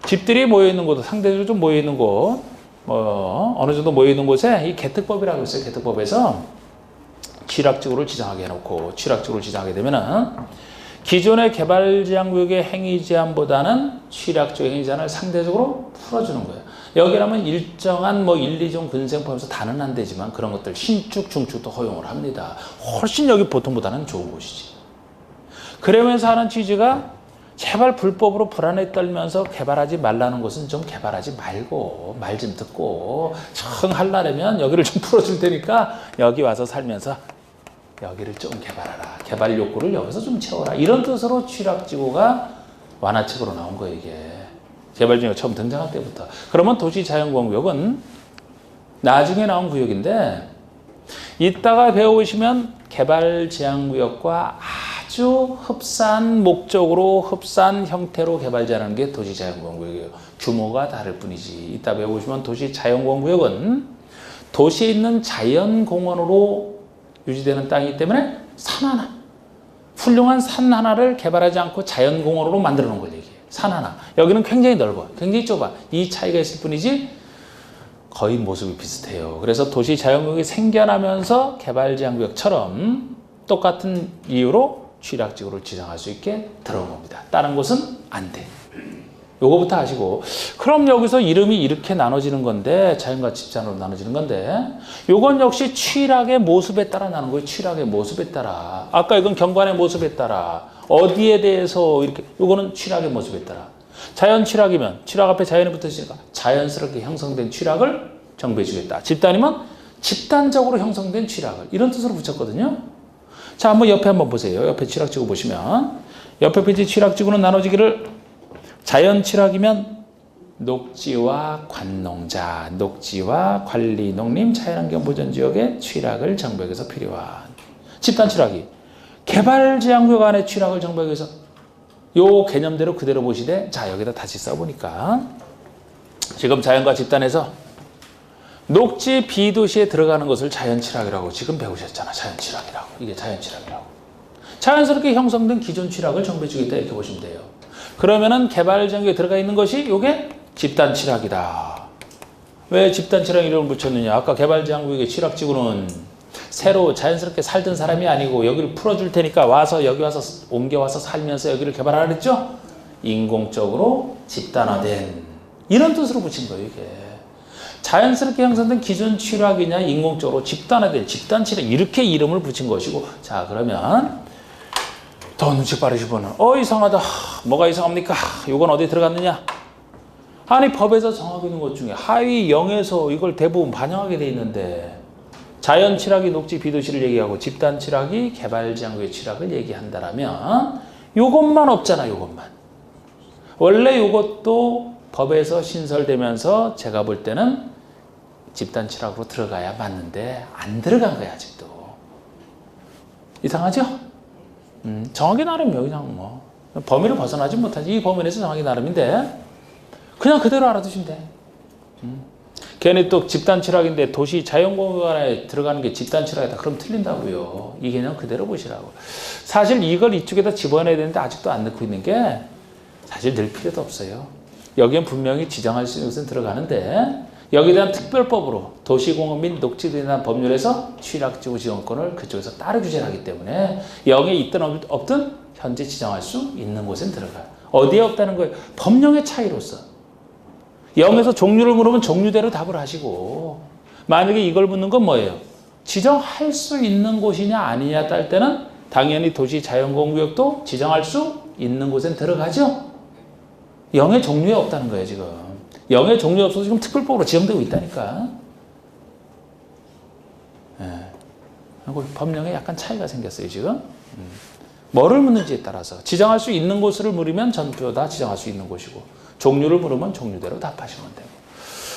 집들이 모여있는 곳, 상대적으로 좀 모여있는 곳, 어느 정도 모여있는 곳에 이 개특법이라고 있어요. 개특법에서 취락지구를 지정하게 해놓고 취락지구를 지정하게 되면은 기존의 개발제한구역의 행위 제한보다는 취락지구 행위 제한을 상대적으로 풀어주는 거예요. 여기라면 일정한 1, 2종 근생 포함해서 다는 안 되지만 그런 것들 신축, 중축도 허용을 합니다. 훨씬 여기 보통보다는 좋은 곳이지. 그러면서 하는 취지가 제발 불법으로 불안에 떨면서 개발하지 말라는 곳은 좀 개발하지 말고 말 좀 듣고 정 하려면 여기를 좀 풀어줄 테니까 여기 와서 살면서 여기를 좀 개발하라. 개발 욕구를 여기서 좀 채워라. 이런 뜻으로 취락지구가 완화책으로 나온 거예요, 이게. 개발지구가 처음 등장할 때부터. 그러면 도시자연공원구역은 나중에 나온 구역인데 이따가 배워보시면 개발제한구역과 아주 흡사한 목적으로 흡사한 형태로 개발자라는 게 도시자연공원구역이에요. 규모가 다를 뿐이지. 이따 배워보시면 도시자연공원구역은 도시에 있는 자연공원으로 유지되는 땅이기 때문에 산 하나, 훌륭한 산 하나를 개발하지 않고 자연공원으로 만들어 놓은 걸 얘기해요. 산 하나. 여기는 굉장히 넓어, 굉장히 좁아. 이 차이가 있을 뿐이지 거의 모습이 비슷해요. 그래서 도시자연구역이 생겨나면서 개발제한구역처럼 똑같은 이유로 취락지구를 지정할 수 있게 들어온 겁니다. 다른 곳은 안 돼. 요거부터 아시고, 그럼 여기서 이름이 이렇게 나눠지는 건데, 자연과 집단으로 나눠지는 건데, 요건 역시 취락의 모습에 따라 나누는 거예요. 취락의 모습에 따라. 아까 이건 경관의 모습에 따라. 어디에 대해서 이렇게, 요거는 취락의 모습에 따라. 자연 취락이면, 취락 앞에 자연이 붙어 있으니까 자연스럽게 형성된 취락을 정비해 주겠다. 집단이면 집단적으로 형성된 취락을. 이런 뜻으로 붙였거든요. 자, 한번 옆에 한번 보세요. 옆에 취락지구 보시면, 옆에 페이지 취락지구는 나눠지기를 자연 취락이면 녹지와 관농자, 녹지와 관리, 농림, 자연환경 보전 지역의 취락을 정비하기 위해서 필요한. 집단 취락이 개발 제한구역 안에 취락을 정비하기 위해서 요 개념대로 그대로 보시되, 자, 여기다 다시 써보니까 지금 자연과 집단에서 녹지 B도시에 들어가는 것을 자연취락이라고 지금 배우셨잖아. 자연취락이라고. 이게 자연취락이라고. 자연스럽게 형성된 기존 취락을 정비해주겠다 이렇게 보시면 돼요. 그러면은 개발지역에 들어가 있는 것이 이게 집단취락이다. 왜 집단취락 이름을 붙였느냐. 아까 개발지역의 취락지구는 새로 자연스럽게 살던 사람이 아니고 여기를 풀어줄 테니까 와서 여기 와서 옮겨와서 살면서 여기를 개발하라 그랬죠. 인공적으로 집단화된 이런 뜻으로 붙인 거예요. 이게 자연스럽게 형성된 기존 취락이냐 인공적으로 집단화된 집단취락 이렇게 이름을 붙인 것이고. 자 그러면 더 눈치 빠르신 분은 이상하다. 뭐가 이상합니까? 이건 어디 들어갔느냐? 아니 법에서 정하고 있는 것 중에 하위 0에서 이걸 대부분 반영하게 돼 있는데 자연 취락이 녹지 B도시를 얘기하고 집단 취락이 개발지역의 취락을 얘기한다라면 요것만 없잖아. 요것만. 원래 요것도 법에서 신설되면서 제가 볼 때는 집단 취락으로 들어가야 맞는데 안 들어간 거야 아직도. 이상하죠? 정하기 나름이요. 그냥 뭐 범위를 벗어나지 못하지. 이 범위 내에서 정하기 나름인데 그냥 그대로 알아두시면 돼. 괜히 또 집단 취락인데 도시 자연공간에 들어가는 게 집단 취락이다. 그럼 틀린다고요. 이 개념 그대로 보시라고. 사실 이걸 이쪽에다 집어넣어야 되는데 아직도 안 넣고 있는 게 사실 늘 필요도 없어요. 여기엔 분명히 지정할 수 있는 것은 들어가는데 여기에 대한 특별법으로 도시공업 및 녹지에 대한 법률에서 취락지구 지정권을 그쪽에서 따로 규제를 하기 때문에 여기에 있든 없든 현재 지정할 수 있는 곳엔 들어가요. 어디에 없다는 거예요? 법령의 차이로서. 0에서 종류를 물으면 종류대로 답을 하시고 만약에 이걸 묻는 건 뭐예요? 지정할 수 있는 곳이냐 아니냐 딸 때는 당연히 도시 자연공구역도 지정할 수 있는 곳엔 들어가죠. 0의 종류에 없다는 거예요 지금. 0의 종류가 없어서 지금 특별법으로 지정되고 있다니까. 법령에 약간 차이가 생겼어요 지금. 뭐를 묻는지에 따라서 지정할 수 있는 곳을 물으면 전부 다 지정할 수 있는 곳이고 종류를 물으면 종류대로 답하시면 되고.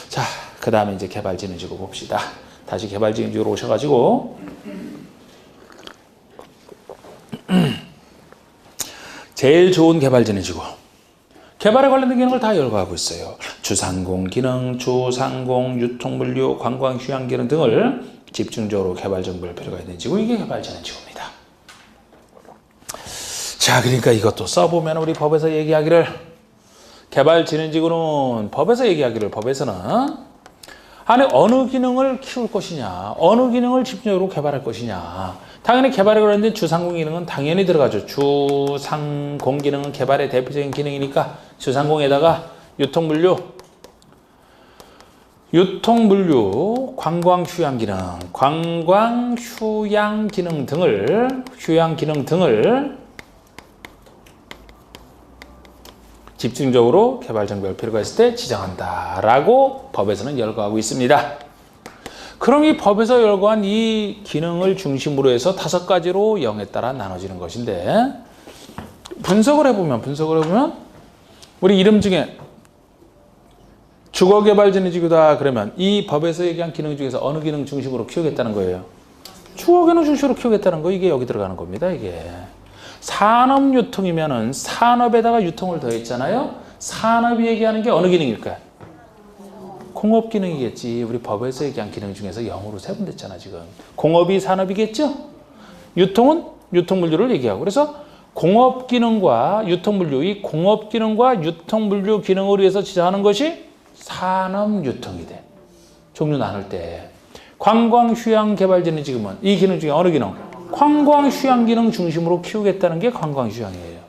자, 그 다음에 이제 개발진흥지구 봅시다. 다시 개발진흥지구로 오셔가지고 제일 좋은 개발진흥지구. 개발에 관련된 기능을 다 열거하고 있어요. 주상공 기능, 주상공, 유통물류, 관광 휴양 기능 등을 집중적으로 개발 정보를 필요가 있는 지구. 이게 개발진흥지구입니다. 자, 그러니까 이것도 써보면 우리 법에서 얘기하기를 개발진흥지구는 법에서 얘기하기를 법에서는 아니 어느 기능을 키울 것이냐 어느 기능을 집중적으로 개발할 것이냐. 당연히 개발에 관련된 주상공 기능은 당연히 들어가죠. 주상공 기능은 개발의 대표적인 기능이니까 주상공에다가 유통물류, 관광 휴양 기능 등을 집중적으로 개발 정비할 필요가 있을 때 지정한다라고 법에서는 열거하고 있습니다. 그럼 이 법에서 열거한 이 기능을 중심으로 해서 5가지로 0에 따라 나눠지는 것인데 분석을 해보면 우리 이름 중에 주거개발진흥지구다 그러면 이 법에서 얘기한 기능 중에서 어느 기능 중심으로 키우겠다는 거예요? 주거기능 중심으로 키우겠다는 거. 이게 여기 들어가는 겁니다. 이게 산업유통이면은 산업에다가 유통을 더했잖아요. 산업이 얘기하는 게 어느 기능일까요? 공업 기능이겠지. 우리 법에서 얘기한 기능 중에서 0으로 세분됐잖아 지금. 공업이 산업이겠죠? 유통은 유통물류를 얘기하고. 그래서 공업 기능과 유통물류, 이 공업 기능과 유통물류 기능을 위해서 지정하는 것이 산업유통이 돼. 종류 나눌 때. 관광휴양개발진흥지구는 이 기능 중에 어느 기능? 관광휴양 기능 중심으로 키우겠다는 게 관광휴양이에요.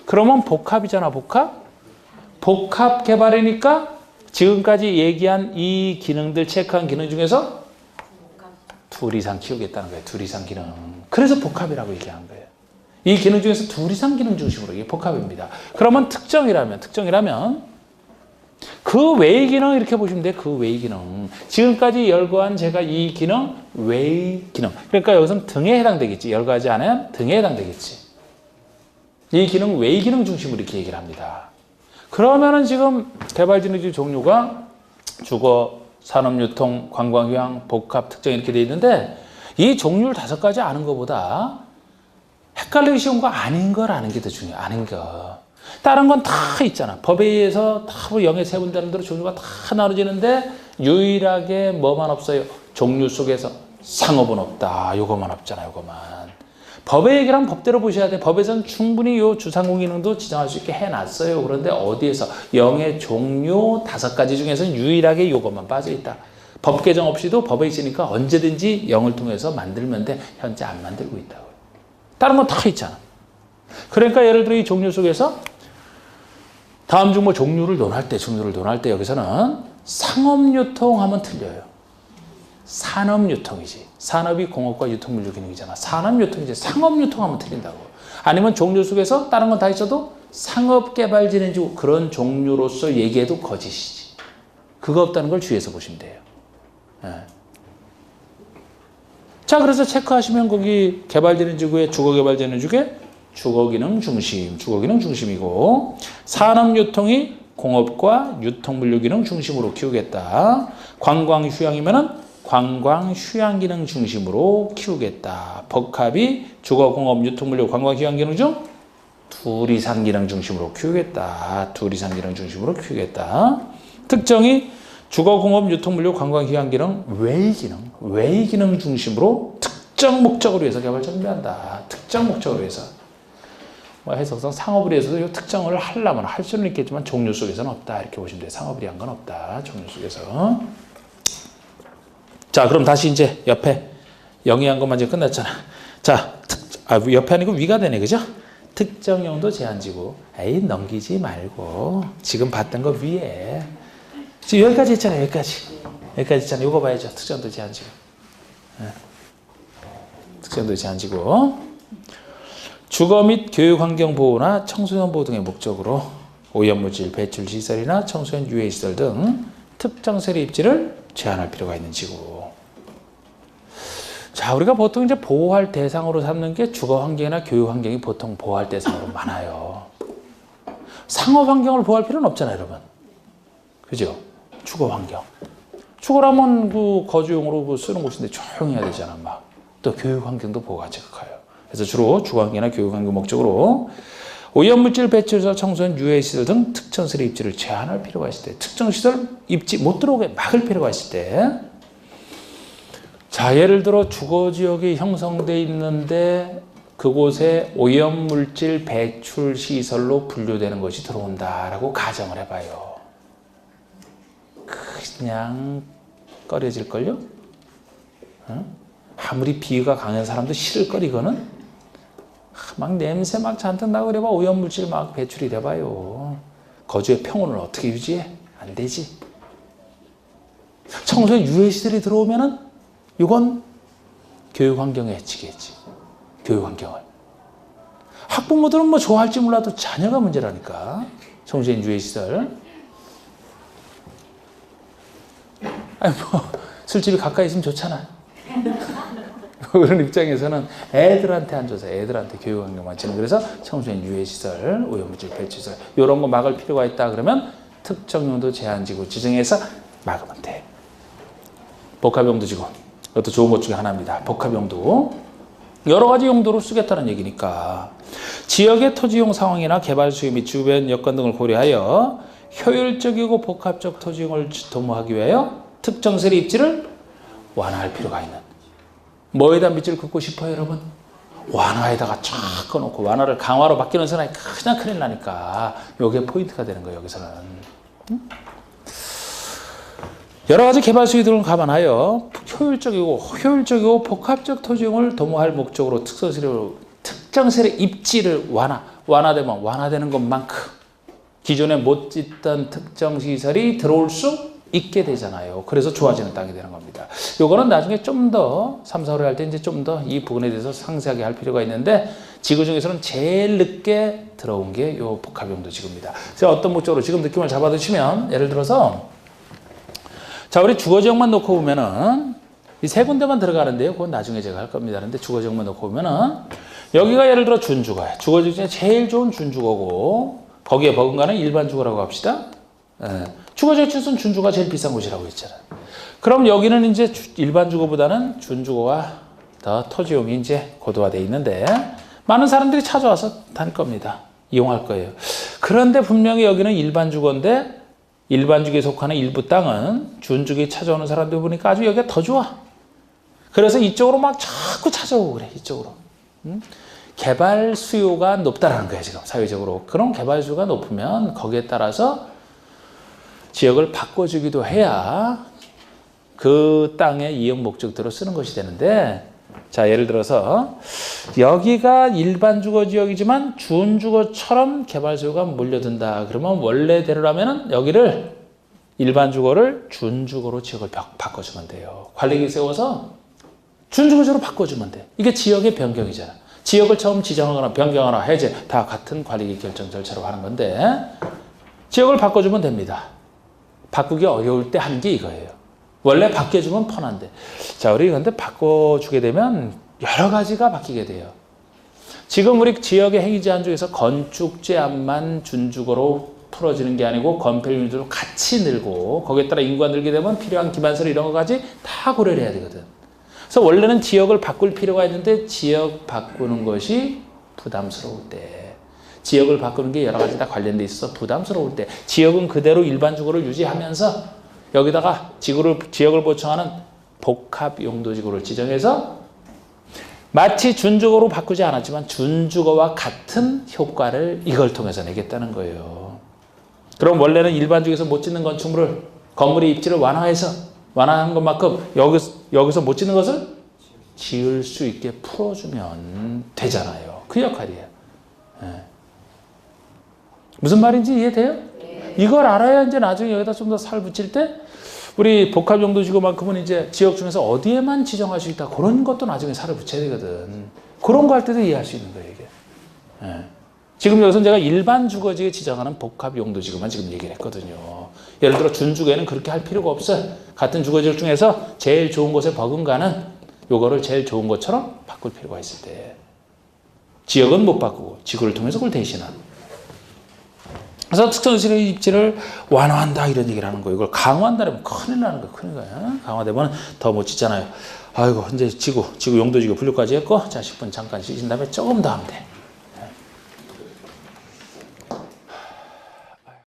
그러면 복합이잖아, 복합. 복합 개발이니까 지금까지 얘기한 이 기능들 체크한 기능 중에서 둘 이상 키우겠다는 거예요. 둘 이상 기능. 그래서 복합이라고 얘기한 거예요. 이 기능 중에서 둘 이상 기능 중심으로 이게 복합입니다. 그러면 특정이라면 그 외의 기능 이렇게 보시면 돼요. 그 외의 기능. 지금까지 열거한 제가 이 기능 외의 기능. 그러니까 여기서는 등에 해당되겠지. 열거하지 않으면 등에 해당되겠지. 이 기능 외의 기능 중심으로 이렇게 얘기를 합니다. 그러면은 지금 개발진흥지구 종류가 주거, 산업유통, 관광휴양, 복합, 특정 이렇게 돼 있는데 이 종류를 5가지 아는 것보다 헷갈리기 쉬운 거 아닌 걸 아는 게 더 중요해. 아는 거. 다른 건 다 있잖아. 법에 의해서 다 0에 세분되는 대로 종류가 다 나눠지는데 유일하게 뭐만 없어요? 종류 속에서 상업은 없다. 요거만 없잖아요. 요거만. 법의 얘기를 하면 법대로 보셔야 돼. 법에서는 충분히 요 주상공 기능도 지정할 수 있게 해놨어요. 그런데 어디에서? 영의 종류 5가지 중에서는 유일하게 요것만 빠져있다. 법 개정 없이도 법에 있으니까 언제든지 영을 통해서 만들면 돼. 현재 안 만들고 있다고. 다른 건 다 있잖아. 그러니까 예를 들어 이 종류 속에서 다음 중 뭐 종류를 논할 때 여기서는 상업유통하면 틀려요. 산업유통이지. 산업이 공업과 유통물류 기능이잖아. 산업유통이지. 상업유통하면 틀린다고. 아니면 종류 속에서 다른 건 다 있어도 상업개발진흥지구 그런 종류로서 얘기해도 거짓이지. 그거 없다는 걸 주의해서 보시면 돼요. 예. 자, 그래서 체크하시면 거기 개발진흥지구에 주거개발진흥지구에 주거기능 중심이고 산업유통이 공업과 유통물류기능 중심으로 키우겠다. 관광휴양이면은 관광휴양기능 중심으로 키우겠다. 복합이 주거공업 유통물류 관광휴양기능 중 둘 이상 기능 중심으로 키우겠다. 특정이 주거공업 유통물류 관광휴양기능 외기능 중심으로 특정 목적으로 위해서 개발 전개한다. 특정 목적으로 위해서. 해석상 상업을 위해서도 이 특정을 하려면 할 수는 있겠지만 종류 속에서는 없다. 이렇게 보시면 돼요. 상업을 위한 건 없다. 종류 속에서. 자, 그럼 다시 이제 옆에 영위한 것만 이제 끝났잖아. 자, 옆에 아니고 위가 되네. 그죠? 특정용도 제한지구. 에이, 넘기지 말고. 지금 봤던 거 위에. 지금 여기까지 했잖아요. 여기까지 했잖아요. 이거 봐야죠. 특정도 제한지구. 네. 특정도 제한지구. 주거 및 교육환경 보호나 청소년 보호 등의 목적으로 오염물질 배출 시설이나 청소년 유해 시설 등 특정 세대 입지를 제한할 필요가 있는 지구. 자, 우리가 보통 이제 보호할 대상으로 삼는 게 주거 환경이나 교육 환경이 보통 보호할 대상으로 많아요. 상업 환경을 보호할 필요는 없잖아요, 여러분. 그죠? 주거 환경. 주거라면 그 거주용으로 쓰는 곳인데 조용히 해야 되잖아, 막. 또 교육 환경도 보호가 적극해요. 그래서 주로 주거환경이나 교육환경 목적으로 오염물질 배출에서 청소년 유해시설 등 특정 세대 입지를 제한할 필요가 있을 때, 특정 시설 입지 못 들어오게 막을 필요가 있을 때, 자, 예를 들어 주거지역이 형성돼 있는데 그곳에 오염물질 배출 시설로 분류되는 것이 들어온다라고 가정을 해봐요. 그냥 꺼려질걸요? 응? 아무리 비위가 강한 사람도 싫을 거리거는 막 냄새 막 잔뜩 나고 그래봐. 오염물질 막 배출이 돼봐요. 거주의 평온을 어떻게 유지해? 안 되지. 청소년 유해시설이 들어오면은 이건 교육환경에 해치겠지. 교육환경을. 학부모들은 뭐 좋아할지 몰라도 자녀가 문제라니까. 청소년 유해시설. 아니 뭐 술집이 가까이 있으면 좋잖아. 그런 입장에서는 애들한테 안 줘서 애들한테 교육환경만 치는. 그래서 청소년 유해시설, 오염물질 배출시설 이런 거 막을 필요가 있다 그러면 특정 용도 제한지구 지정해서 막으면 돼. 복합용도지구. 이것도 좋은 것 중에 하나입니다. 복합용도. 여러 가지 용도로 쓰겠다는 얘기니까 지역의 토지용 상황이나 개발 수요 및 주변 여건 등을 고려하여 효율적이고 복합적 토지용을 도모하기 위하여 특정 세대 입지를 완화할 필요가 있는. 뭐에다 밑줄 긋고 싶어요, 여러분? 완화에다가 쫙 꺼놓고 완화를 강화로 바뀌는 순간에 그냥 큰일 나니까 이게 포인트가 되는 거예요, 여기서는. 여러 가지 개발 수요들을 감안하여 효율적이고 복합적 토지용을 도모할 목적으로 특정 세대 입지를 완화되면 완화되는 것만큼 기존에 못 짓던 특정 시설이 들어올 수 있게 되잖아요. 그래서 좋아지는 땅이 되는 겁니다. 요거는 나중에 좀 더 3, 4월에 할 때 이제 좀 더 이 부분에 대해서 상세하게 할 필요가 있는데 지구 중에서는 제일 늦게 들어온 게 요 복합용도 지구입니다. 제가 어떤 목적으로 지금 느낌을 잡아두시면 예를 들어서 자, 우리 주거지역만 놓고 보면은 이 세 군데만 들어가는데요. 그건 나중에 제가 할 겁니다. 근데 주거지역만 놓고 보면은 여기가 예를 들어 준주거예요. 주거지역 중에 제일 좋은 준주거고 거기에 버금가는 일반 주거라고 합시다. 주거지역 중에서는 준주거가 제일 비싼 곳이라고 했잖아요. 그럼 여기는 이제 일반 주거보다는 준주거가 더 토지용이 이제 고도화되어 있는데 많은 사람들이 찾아와서 다닐 겁니다. 이용할 거예요. 그런데 분명히 여기는 일반 주거인데 일반주기에 속하는 일부 땅은 준주기에 찾아오는 사람들 보니까 아주 여기가 더 좋아. 그래서 이쪽으로 막 자꾸 찾아오고 그래. 이쪽으로. 개발 수요가 높다라는 거예요. 지금 사회적으로. 그런 개발 수요가 높으면 거기에 따라서 지역을 바꿔주기도 해야 그 땅의 이용 목적대로 쓰는 것이 되는데, 자, 예를 들어서 여기가 일반 주거 지역이지만 준주거처럼 개발 수요가 몰려든다. 그러면 원래대로라면 여기를 일반 주거를 준주거로 지역을 바꿔주면 돼요. 관리계획 세워서 준주거지로 바꿔주면 돼. 이게 지역의 변경이잖아. 지역을 처음 지정하거나 변경하거나 해제 다 같은 관리계획 결정 절차로 하는 건데, 지역을 바꿔주면 됩니다. 바꾸기 어려울 때 하는 게 이거예요. 원래 바뀌어주면 편한데. 자, 우리 근데 바꿔주게 되면 여러 가지가 바뀌게 돼요. 지금 우리 지역의 행위 제한 중에서 건축 제한만 준주거로 풀어지는 게 아니고 건폐율도 같이 늘고, 거기에 따라 인구가 늘게 되면 필요한 기반시설 이런 것까지 다 고려를 해야 되거든. 그래서 원래는 지역을 바꿀 필요가 있는데 지역 바꾸는 것이 부담스러울 때, 지역을 바꾸는 게 여러 가지 다 관련돼 있어서 부담스러울 때, 지역은 그대로 일반 주거를 유지하면서 여기다가 지역을 보충하는 복합 용도 지구를 지정해서 마치 준주거로 바꾸지 않았지만 준주거와 같은 효과를 이걸 통해서 내겠다는 거예요. 그럼 원래는 일반 주거에서 못 짓는 건축물을, 건물의 입지를 완화한 것만큼 여기서 못 짓는 것을 지을 수 있게 풀어주면 되잖아요. 그 역할이에요. 네. 무슨 말인지 이해돼요? 네. 이걸 알아야 이제 나중에 여기다 좀 더 살 붙일 때 우리 복합용도지구만큼은 이제 지역 중에서 어디에만 지정할 수 있다. 그런 것도 나중에 살을 붙여야 되거든. 그런 거 할 때도 이해할 수 있는 거예요, 이게. 네. 지금 여기서 제가 일반 주거지에 지정하는 복합용도지구만 지금 얘기를 했거든요. 예를 들어 준주거에는 그렇게 할 필요가 없어요. 같은 주거지역 중에서 제일 좋은 곳에 버금가는 요거를 제일 좋은 것처럼 바꿀 필요가 있을 때 지역은 못 바꾸고 지구를 통해서 그걸 대신하는. 그래서 특정시의 입지를 완화한다 이런 얘기를 하는 거예요. 이걸 강화한다면 큰일 나는 거예요. 큰일 나요. 강화되면 더 못 짓잖아요. 아이고 이제 지구 용도지구 분류까지 했고, 자 10분 잠깐 쉬신 다음에 조금 더 하면 돼.